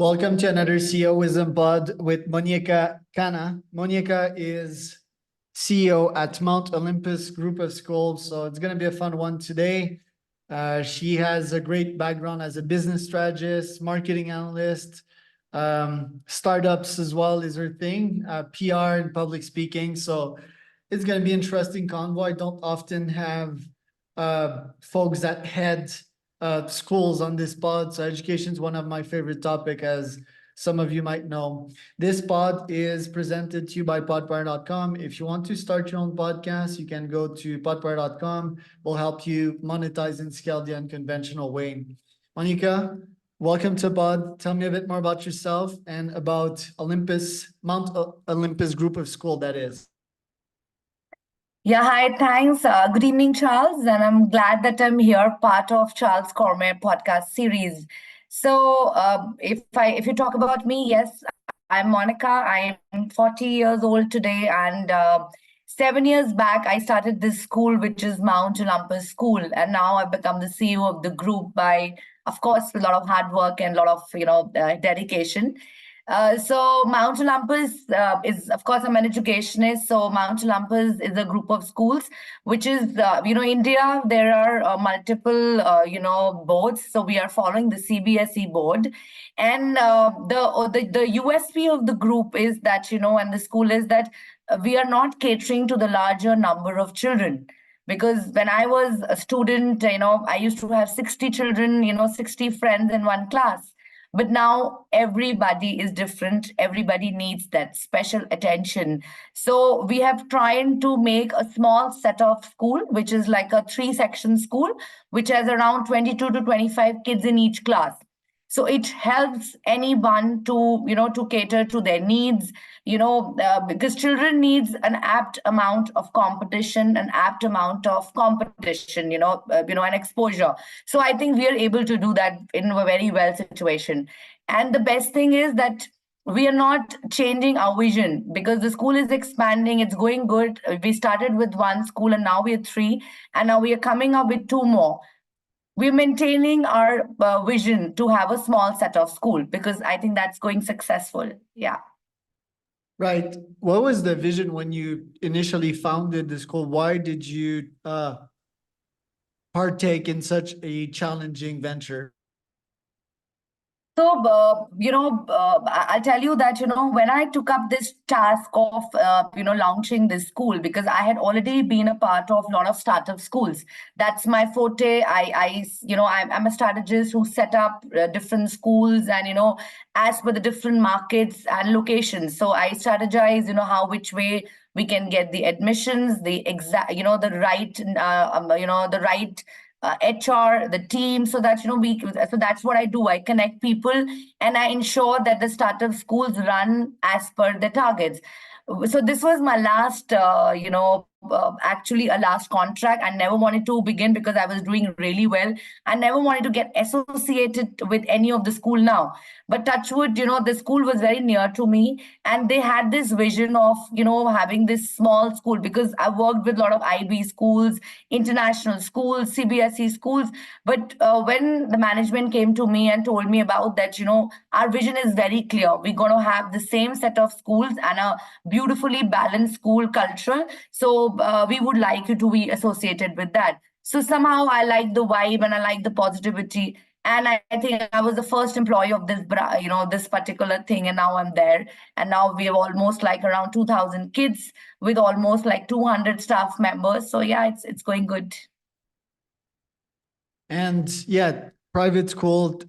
Welcome to another CEO Wisdom Pod with Monica Cana. Monica is CEO at Mount Olympus Group of Schools, so it's going to be a fun one today. She has a great background as a business strategist, marketing analyst, startups as well is her thing, PR and public speaking. So it's going to be interesting convo. I don't often have folks that head schools on this pod. So education is one of my favorite topic, as some of you might know. This pod is presented to you by podpire.com. If you want to start your own podcast, you can go to podpire.com. We'll help you monetize and scale the unconventional way. Monica, welcome to pod. Tell me a bit more about yourself and about Olympus, Mount Olympus Group of School, that is. Yeah, hi, thanks. Good evening, Charles, and I'm glad that I'm here, part of Charles Cormier podcast series. So, if you talk about me, yes, I'm Monica. I'm 40 years old today, and 7 years back, I started this school, which is Mount Olympus School, and now I've become the CEO of the group by, of course, a lot of hard work and a lot of dedication. So Mount Olympus is, of course, I'm an educationist. So Mount Olympus is a group of schools, which is, India, there are multiple, boards. So we are following the CBSE board. And the USP of the group is that, and the school is that we are not catering to the larger number of children. Because when I was a student, I used to have 60 children, 60 friends in one class. But now everybody is different. Everybody needs that special attention. So we have tried to make a small set of school, which is like a 3-section school, which has around 22 to 25 kids in each class. So it helps anyone to, to cater to their needs, because children needs an apt amount of competition, an apt amount of competition, and exposure. So I think we are able to do that in a very well situation. And the best thing is that we are not changing our vision because the school is expanding. It's going good. We started with 1 school and now we are 3. And now we are coming up with 2 more. We're maintaining our vision to have a small set of school because I think that's going successful. Yeah. Right. What was the vision when you initially founded the school? Why did you partake in such a challenging venture? So, I'll tell you that, when I took up this task of, launching this school, because I had already been a part of a lot of startup schools. That's my forte. I'm a strategist who set up different schools and, as per the different markets and locations. So I strategize, which way we can get the admissions, the exact, the right HR, the team, so that so that's what I do. I connect people and I ensure that the startup schools run as per the targets. So this was my last, actually a last contract. I never wanted to begin because I was doing really well. I never wanted to get associated with any of the school now. But touchwood, the school was very near to me, and they had this vision of, having this small school because I worked with a lot of IB schools, international schools, CBSE schools. But when the management came to me and told me about that, our vision is very clear. We're going to have the same set of schools and a beautifully balanced school culture. So we would like you to be associated with that. So somehow I like the vibe and I like the positivity. And I think I was the first employee of this, this particular thing. And now I'm there. And now we have almost like around 2,000 kids with almost like 200 staff members. So yeah, it's going good. And yeah, private school,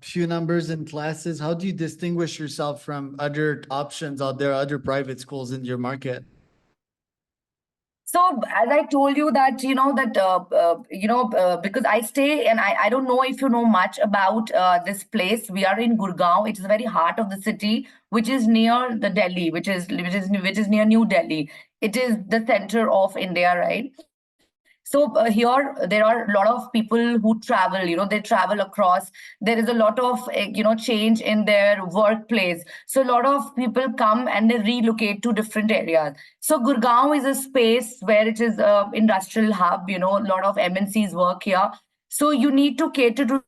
few numbers in classes. How do you distinguish yourself from other options out there, other private schools in your market? So as I told you that, because I stay and I don't know if you know much about this place. We are in Gurgaon. It is the very heart of the city, which is near the Delhi, which is near New Delhi. It is the center of India, right? So here there are a lot of people who travel, they travel across. There is a lot of, change in their workplace. So a lot of people come and they relocate to different areas. So Gurgaon is a space where it is an industrial hub, a lot of MNCs work here. So you need to cater to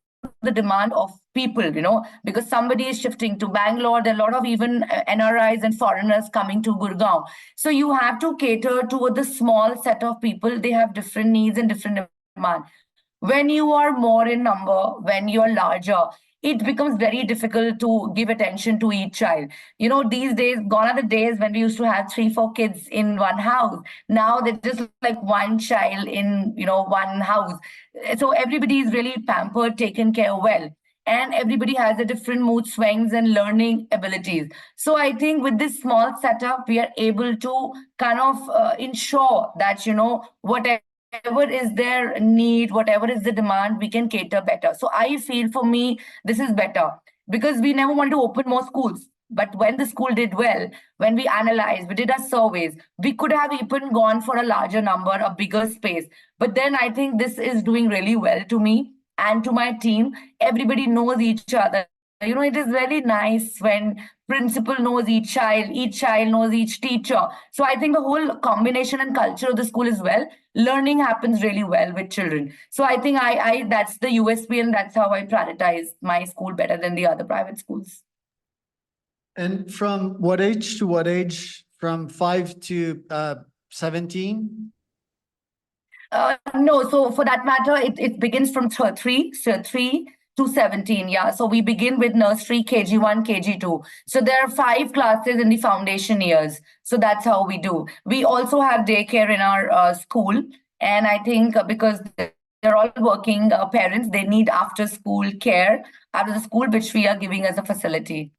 the demand of people, because somebody is shifting to Bangalore. There are a lot of even NRIs and foreigners coming to Gurgaon. So you have to cater to the small set of people. They have different needs and different demand. When you are more in number, when you're larger, it becomes very difficult to give attention to each child. These days, gone are the days when we used to have 3, 4 kids in one house. Now there's just like one child in, one house. So everybody is really pampered, taken care well. And everybody has a different mood swings and learning abilities. So I think with this small setup, we are able to kind of ensure that, whatever is their need, whatever is the demand, we can cater better. So I feel for me, this is better because we never want to open more schools. But when the school did well, when we analyzed, we did our surveys, we could have even gone for a larger number, a bigger space. But then I think this is doing really well to me and to my team. Everybody knows each other. It is very nice when principal knows each child knows each teacher. So I think the whole combination and culture of the school is well. Learning happens really well with children. So I think I that's the USP, and that's how I prioritize my school better than the other private schools. And from what age to what age? From 5 to 17? No, so for that matter, it begins from 3 to 17. Yeah, so we begin with nursery, KG1, KG2. So there are 5 classes in the foundation years. So that's how we do. We also have daycare in our school. And I think because they're all working parents, they need after school care after the school, which we are giving as a facility.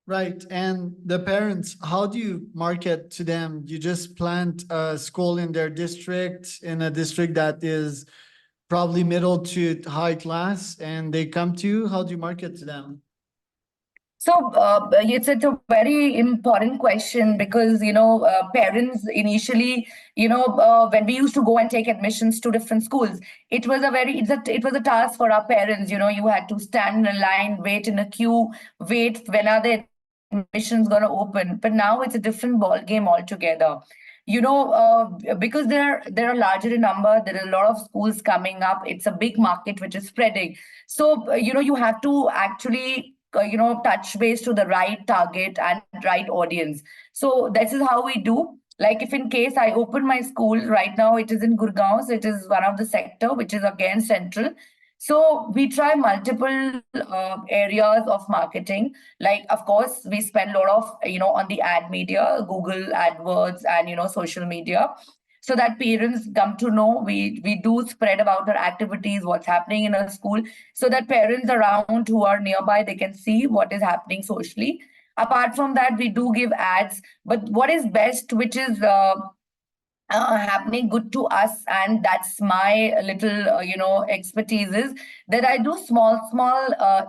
Right. And the parents, how do you market to them? You just plant a school in their district, in a district that is probably middle to high class, and they come to you. How do you market to them? So it's a very important question because, parents initially, when we used to go and take admissions to different schools, it was a task for our parents. You had to stand in a line, wait in a queue, wait when are the admissions going to open. But now it's a different ball game altogether. Because they're larger in number, there are a lot of schools coming up. It's a big market which is spreading. So you have to actually touch base to the right target and right audience. So this is how we do. Like if in case I open my school right now, it is in Gurgaon. So it is one of the sector which is again central. So we try multiple areas of marketing. Like, of course, we spend a lot of, on the ad media, Google AdWords and, social media, so that parents come to know. We do spread about our activities, what's happening in a school, so that parents around who are nearby, they can see what is happening socially. Apart from that, we do give ads. But what is best, which is happening good to us, and that's my little expertise, is that I do small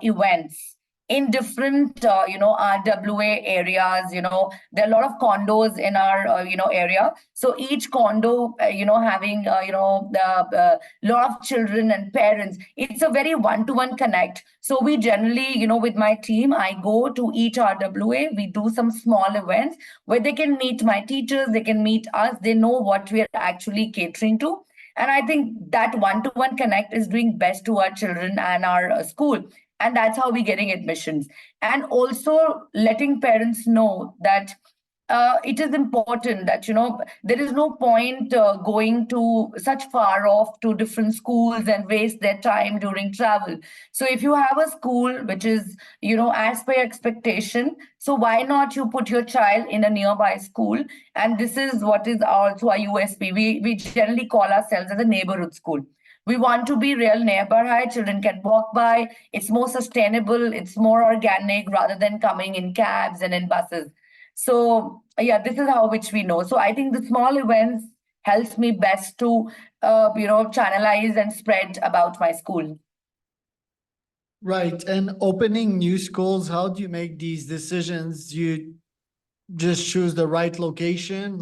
events in different RWA areas. There are a lot of condos in our area. So each condo having the lot of children and parents, it's a very one-to-one connect. So we generally, with my team, I go to each RWA, we do some small events where they can meet my teachers, they can meet us, they know what we are actually catering to. And I think that one-to-one connect is doing best to our children and our school. And that's how we're getting admissions. And also letting parents know that it is important that, there is no point going to such far off to different schools and waste their time during travel. So if you have a school which is, as per expectation, so why not you put your child in a nearby school? And this is what is also our USP. We generally call ourselves as a neighborhood school. We want to be real neighborhood. Children can walk by. It's more sustainable. It's more organic rather than coming in cabs and in buses. So yeah, this is how which we know. So I think the small events helps me best to channelize and spread about my school. Right. And opening new schools, how do you make these decisions? Do you just choose the right location,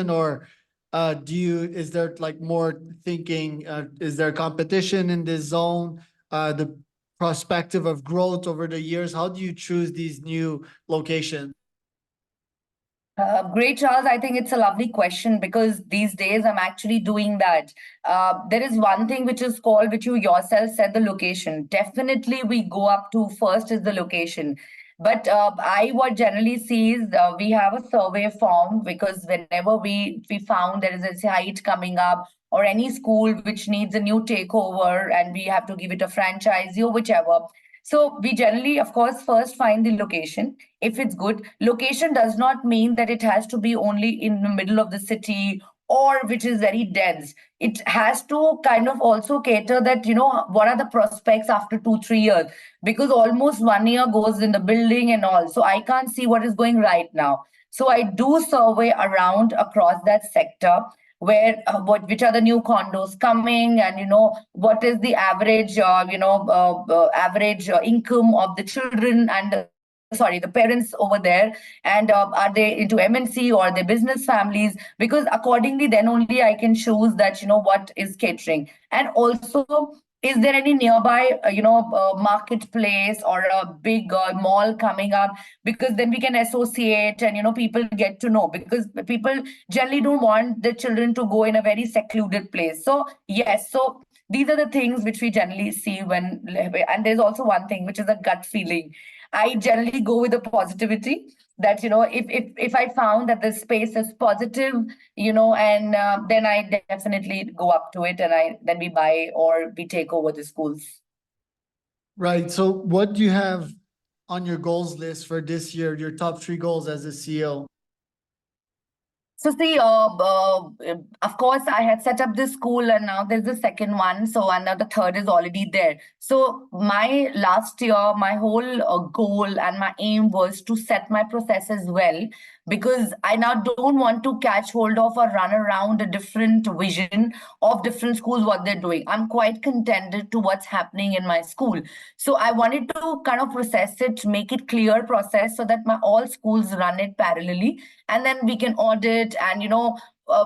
or is there like more thinking, is there competition in this zone? The perspective of growth over the years, how do you choose these new locations? Great, Charles. I think it's a lovely question because these days I'm actually doing that. There is one thing which is called, which you yourself said, the location. Definitely, we go up to first is the location. But I what generally see is we have a survey form because whenever we found there is a site coming up or any school which needs a new takeover and we have to give it a franchise or whichever. So we generally, of course, first find the location if it's good. Location does not mean that it has to be only in the middle of the city or which is very dense. It has to kind of also cater that, what are the prospects after 2 3 years, because almost 1 year goes in the building and all, so I can't see what is going right now. So I do survey around across that sector where which are the new condos coming, and what is the average average income of the children and sorry, the parents over there, and are they into MNC or the business families, because accordingly then only I can choose that what is catering. And also, is there any nearby marketplace or a big mall coming up, because then we can associate and people get to know, because people generally don't want the children to go in a very secluded place. So yes, so these are the things which we generally see when. And there's also one thing which is a gut feeling. I generally go with the positivity that if I found that the space is positive, and then I definitely go up to it, and I then we buy or we take over the schools. Right. So what do you have on your goals list for this year, your top 3 goals as a CEO? So see, of course, I had set up this school, and now there's the second one. So and now the third is already there. So my last year, my whole goal and my aim was to set my processes well, because I now don't want to catch hold of or run around a different vision of different schools what they're doing. I'm quite contented to what's happening in my school. So I wanted to kind of process it, make it clear process so that my all schools run it parallelly, and then we can audit and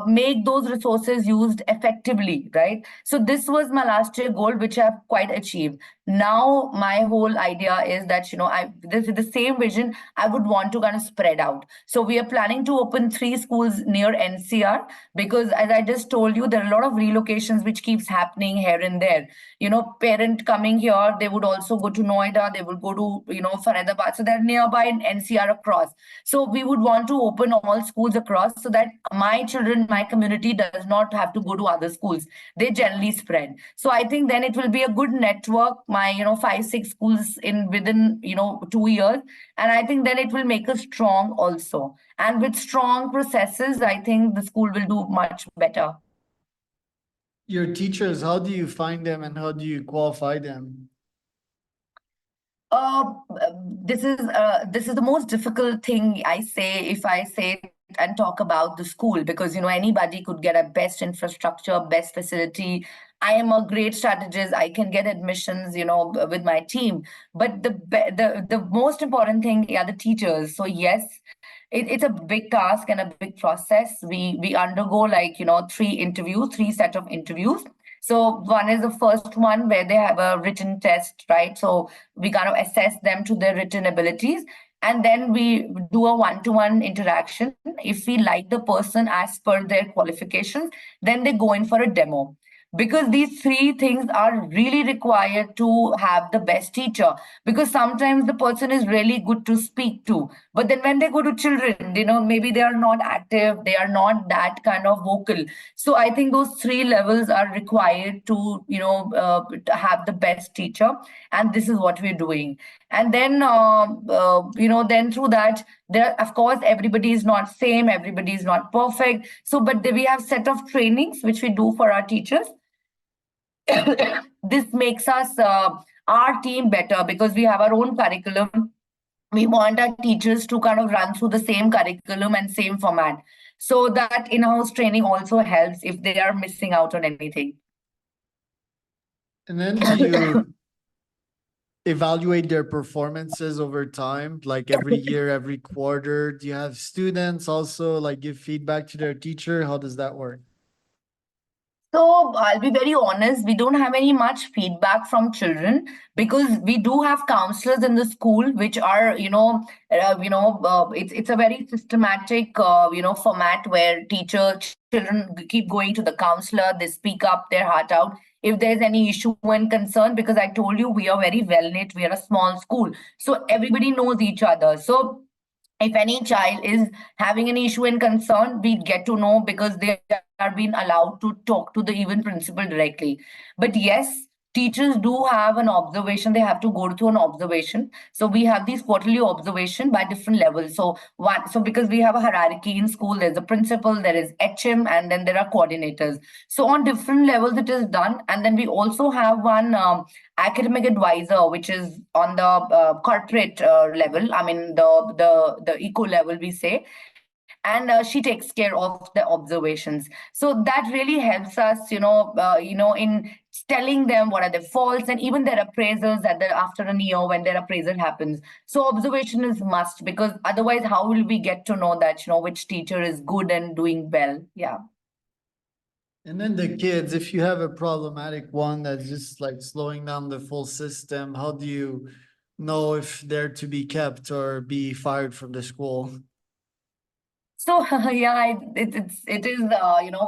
make those resources used effectively, right? So this was my last year goal, which I've quite achieved. Now my whole idea is that I this with the same vision I would want to kind of spread out. So we are planning to open 3 schools near NCR, because as I just told you, there are a lot of relocations which keeps happening here and there. Parent coming here, they would also go to Noida, they would go to Faridabad, so they're nearby in NCR across. So we would want to open all schools across so that my children, my community does not have to go to other schools. They generally spread. So I think then it will be a good network, my 5 6 schools in within 2 years. And I think then it will make us strong also. And with strong processes, I think the school will do much better. Your teachers, how do you find them and how do you qualify them? Uh, this is the most difficult thing I say if I say and talk about the school, because anybody could get a best infrastructure, best facility. I am a great strategist. I can get admissions, with my team. But the most important thing are the teachers. So yes, it's a big task and a big process. We undergo like 3 set of interviews. So one is the first one where they have a written test, right? So we kind of assess them to their written abilities, and then we do a one-to-one interaction. If we like the person as per their qualifications, then they go in for a demo, because these 3 things are really required to have the best teacher, because sometimes the person is really good to speak to, but then when they go to children, maybe they are not active, they are not that kind of vocal. So I think those 3 levels are required to have the best teacher, and this is what we're doing. And then then through that, there of course everybody is not same, everybody is not perfect. So but we have set of trainings which we do for our teachers. This makes us our team better, because we have our own curriculum. We want our teachers to kind of run through the same curriculum and same format, so that in-house training also helps if they are missing out on anything. And then do you evaluate their performances over time, like every year, every quarter? Do you have students also like give feedback to their teacher? How does that work? So I'll be very honest, we don't have any much feedback from children because we do have counselors in the school, which are, it's a very systematic, format where children keep going to the counselor, they speak up their heart out. If there's any issue and concern, because I told you we are very well knit, we are a small school, so everybody knows each other. So if any child is having an issue and concern, we get to know because they are being allowed to talk to the even principal directly. But yes, teachers do have an observation. They have to go through an observation. So we have these quarterly observation by different levels. So because we have a hierarchy in school, there's a principal, there is HM, and then there are coordinators. So on different levels it is done, and then we also have one academic advisor, which is on the corporate level. I mean the eco level, we say, and she takes care of the observations. So that really helps us, in telling them what are their faults, and even their appraisals after a year when their appraisal happens. So observation is must, because otherwise how will we get to know that which teacher is good and doing well? Yeah. And then the kids, if you have a problematic one that's just like slowing down the full system, how do you know if they're to be kept or be fired from the school? So yeah, it is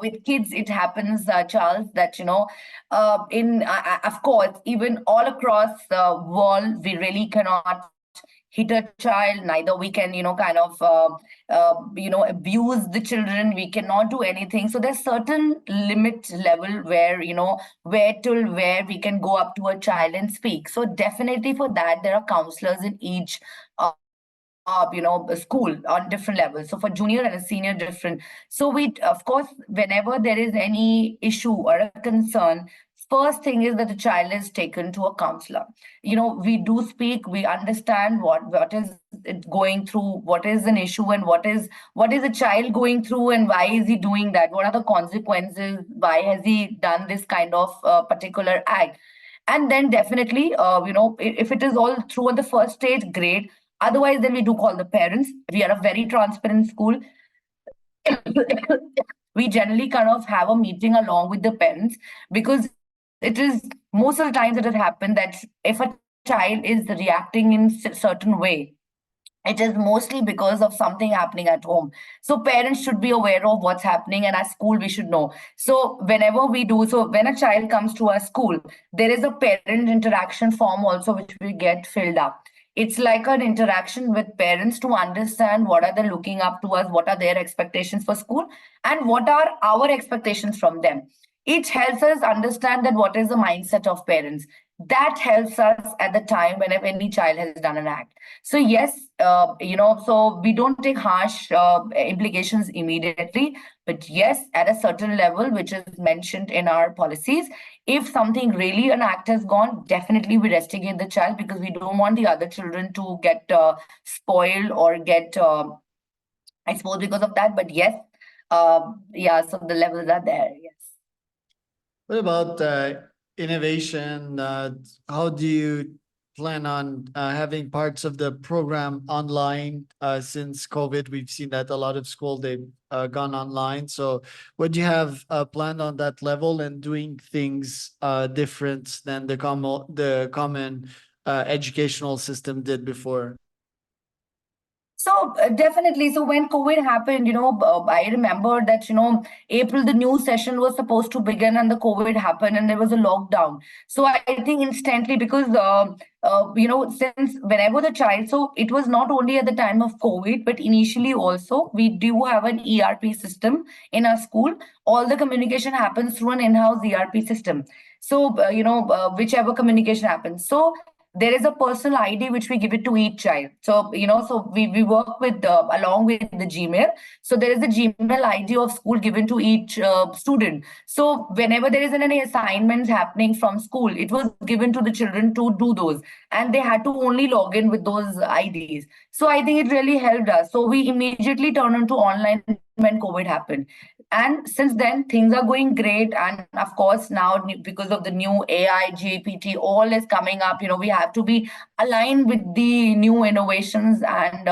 with kids it happens, Charles, that in of course, even all across the world we really cannot hit a child, neither we can kind of abuse the children, we cannot do anything. So there's certain limit level where where till where we can go up to a child and speak. So definitely for that there are counselors in each a school on different levels. So for junior and a senior, different. So we, of course, whenever there is any issue or a concern, first thing is that the child is taken to a counselor. We do speak, we understand what is it going through, what is an issue, and what is a child going through, and why is he doing that, what are the consequences, why has he done this kind of particular act. And then definitely, if it is all through on the first stage, great. Otherwise, then we do call the parents. We are a very transparent school. We generally kind of have a meeting along with the parents, because it is most of the times it has happened that if a child is reacting in certain way, it is mostly because of something happening at home. So parents should be aware of what's happening, and at school we should know. So whenever we do, so when a child comes to our school, there is a parent interaction form also which we get filled up. It's like an interaction with parents to understand what are they looking up to us, what are their expectations for school, and what are our expectations from them. It helps us understand that what is the mindset of parents. That helps us at the time whenever any child has done an act. So yes, so we don't take harsh implications immediately, but yes, at a certain level, which is mentioned in our policies, if something really an act has gone, definitely we restigate the child, because we don't want the other children to get spoiled or get exposed because of that. But yes, yeah, so the levels are there. Yes. What about innovation? How do you plan on having parts of the program online? Since COVID, we've seen that a lot of school they've gone online. So what do you have planned on that level, and doing things different than the common educational system did before? So definitely. So when COVID happened, I remember that, April, the new session was supposed to begin, and the COVID happened and there was a lockdown. So I think instantly, because, since whenever the child, so it was not only at the time of COVID, but initially also, we do have an ERP system in our school. All the communication happens through an in-house ERP system. So, whichever communication happens. So there is a personal ID which we give it to each child. So, so we work with along with the Gmail. So there is a Gmail ID of school given to each student. So whenever there is any assignments happening from school, it was given to the children to do those, and they had to only log in with those IDs. So I think it really helped us. So we immediately turned into online when COVID happened. And since then, things are going great. And of course, now because of the new AI, GPT, all is coming up, we have to be aligned with the new innovations and,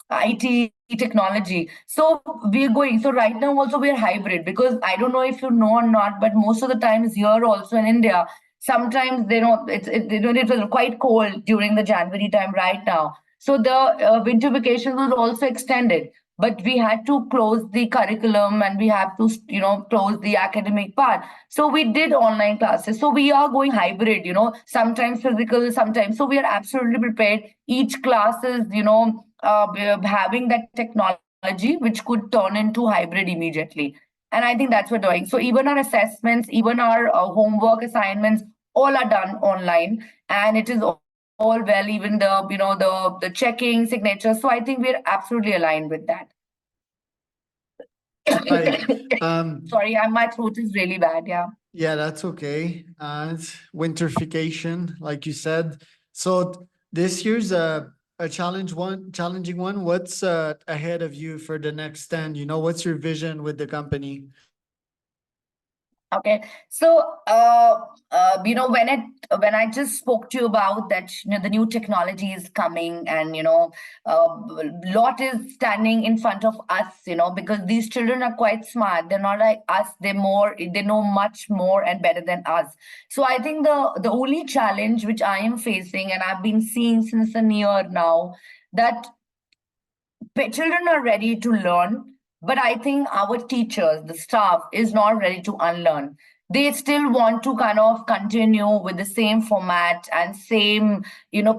IT technology. So we're going. So right now also we're hybrid, because I don't know if you know or not, but most of the times here also in India, sometimes it was quite cold during the January time right now. So the winter vacation was also extended, but we had to close the curriculum and we have to close the academic part. So we did online classes. So we are going hybrid, sometimes physical, sometimes. So we are absolutely prepared. Each class is having that technology which could turn into hybrid immediately. And I think that's what we're doing. So even our assessments, even our homework assignments, all are done online, and it is all well, even the checking signature. So I think we're absolutely aligned with that. Right. Sorry, my throat is really bad. Yeah. Yeah, that's okay. It's winterification, like you said. So this year's a challenging one. What's ahead of you for the next stand? What's your vision with the company? Okay, so when I just spoke to you about that, the new technology is coming, and lot is standing in front of us, because these children are quite smart. They're not like us. They know much more and better than us. So I think the only challenge which I am facing, and I've been seeing since a year now, that children are ready to learn, but I think our teachers, the staff, is not ready to unlearn. They still want to kind of continue with the same format and same,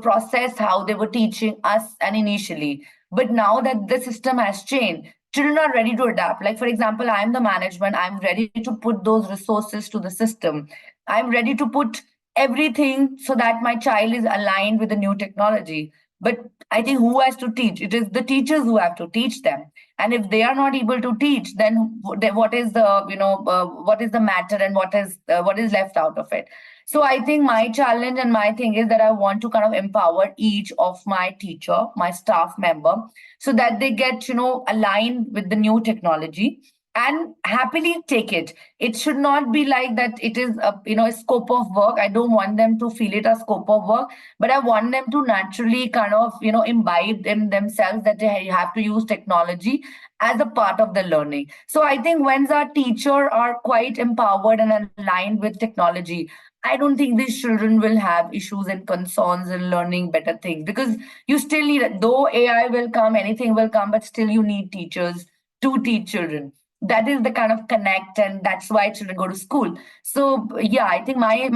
process how they were teaching us and initially. But now that the system has changed, children are ready to adapt. Like, for example, I'm the management, I'm ready to put those resources to the system. I'm ready to put everything so that my child is aligned with the new technology. But I think who has to teach? It is the teachers who have to teach them. And if they are not able to teach, then what is what is the matter, and what is left out of it? So I think my challenge and my thing is that I want to kind of empower each of my teacher, my staff member, so that they get aligned with the new technology and happily take it. It should not be like that it is a scope of work. I don't want them to feel it a scope of work, but I want them to naturally kind of imbibe themselves that they have to use technology as a part of the learning. So I think once our teacher are quite empowered and aligned with technology, I don't think these children will have issues and concerns in learning better things, because you still need, though AI will come, anything will come, but still you need teachers to teach children. That is the kind of connect, and that's why children go to school. So yeah, I think my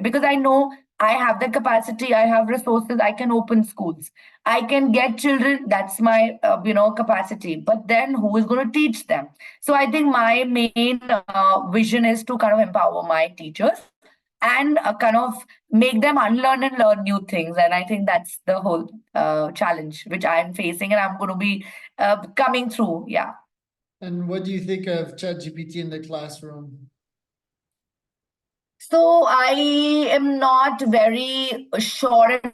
because I know I have the capacity, I have resources, I can open schools, I can get children. That's my capacity. But then who is going to teach them? So I think my main vision is to kind of empower my teachers and kind of make them unlearn and learn new things. And I think that's the whole challenge which I'm facing, and I'm going to be coming through. Yeah. And what do you think of ChatGPT in the classroom? So I am not very sure and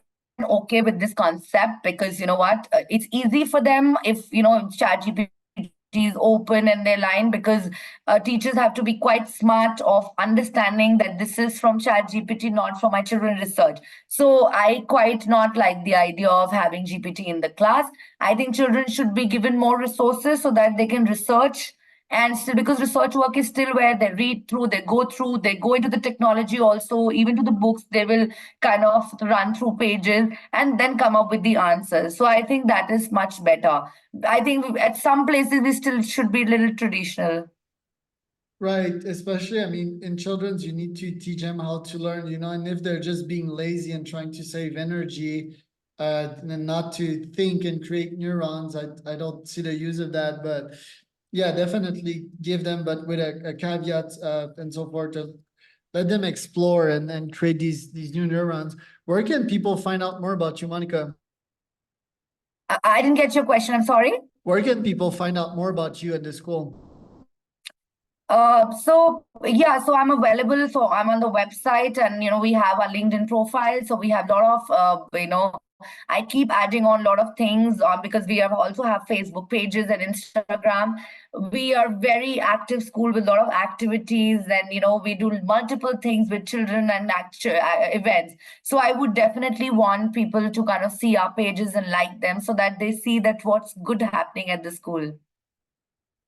okay with this concept, because you know what, it's easy for them if ChatGPT is open and they're line, because teachers have to be quite smart of understanding that this is from ChatGPT, not from my children research. So I quite not like the idea of having GPT in the class. I think children should be given more resources so that they can research, and still, because research work is still where they read through, they go through, they go into the technology also, even to the books, they will kind of run through pages and then come up with the answers. So I think that is much better. I think at some places we still should be a little traditional. Right, especially, I mean, in children's, you need to teach them how to learn, and if they're just being lazy and trying to save energy, and not to think and create neurons, I don't see the use of that. But yeah, definitely give them, but with a caveat, and so forth, to let them explore and create these new neurons. Where can people find out more about you, Monica? I didn't get your question. I'm sorry. Where can people find out more about you at the school? So yeah, so I'm available. So I'm on the website, and we have our LinkedIn profile. So we have a lot of I keep adding on a lot of things because we also have Facebook pages and Instagram. We are very active school with a lot of activities, and we do multiple things with children and events. So I would definitely want people to kind of see our pages and like them so that they see that what's good happening at the school.